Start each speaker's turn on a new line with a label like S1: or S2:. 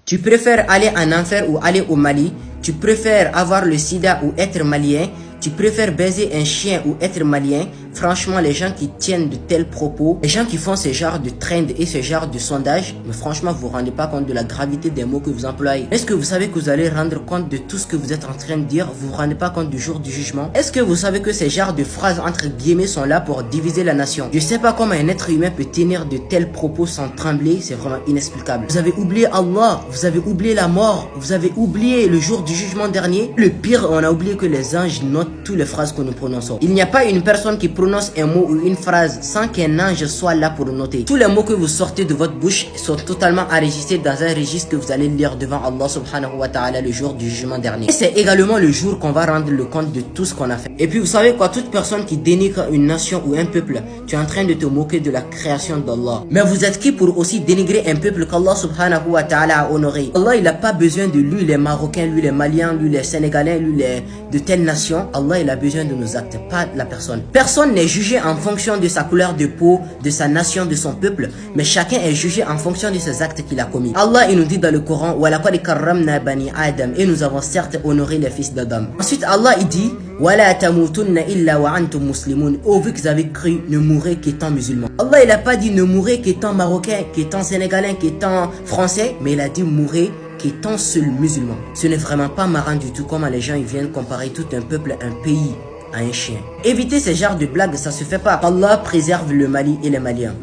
S1: Tu préfères aller en enfer ou aller au Mali? Tu préfères avoir le sida ou être malien? Tu préfères baiser un chien ou être malien? Franchement, les gens qui tiennent de tels propos, les gens qui font ce genre de trend et ce genre de sondage, mais franchement, vous vous rendez pas compte de la gravité des mots que vous employez. Est-ce que vous savez que vous allez rendre compte de tout ce que vous êtes en train de dire? Vous vous rendez pas compte du jour du jugement? Est-ce que vous savez que ces genres de phrases entre guillemets sont là pour diviser la nation? Je sais pas comment un être humain peut tenir de tels propos sans trembler, c'est vraiment inexplicable. Vous avez oublié Allah, vous avez oublié la mort, vous avez oublié le jour du jugement dernier. Le pire, on a oublié que les anges notent toutes les phrases que nous prononçons. Il n'y a pas une personne qui prononce un mot ou une phrase sans qu'un ange soit là pour noter. Tous les mots que vous sortez de votre bouche sont totalement enregistrés dans un registre que vous allez lire devant Allah subhanahu wa ta'ala le jour du jugement dernier. Et c'est également le jour qu'on va rendre le compte de tout ce qu'on a fait. Et puis vous savez quoi, toute personne qui dénigre une nation ou un peuple, tu es en train de te moquer de la création d'Allah. Mais vous êtes qui pour aussi dénigrer un peuple qu'Allah subhanahu wa ta'ala a honoré? Allah, il n'a pas besoin de lui les Marocains, lui les Maliens, lui les Sénégalais, lui les de telle nation. Allah, il a besoin de nos actes, pas de la personne. Personne n'est jugé en fonction de sa couleur de peau, de sa nation, de son peuple, mais chacun est jugé en fonction de ses actes qu'il a commis. Allah, il nous dit dans le Coran, وَلَقَدْ كَرَّمْنَا بَنِي آدَمَ, et nous avons certes honoré les fils d'Adam. Ensuite, Allah, il dit, وَلَا تَمُوتُنَّ إِلَّا وَأَنْتُمْ مُسْلِمُونَ, oh, vu que vous avez cru, ne mourrez qu'étant musulman. Allah, il n'a pas dit ne mourrez qu'étant marocain, qu'étant sénégalais, qu'étant français, mais il a dit mourrez qu'étant seul musulman. Ce n'est vraiment pas marrant du tout comment les gens ils viennent comparer tout un peuple, un pays à un chien. Évitez ces genres de blagues, ça se fait pas. Allah préserve le Mali et les Maliens.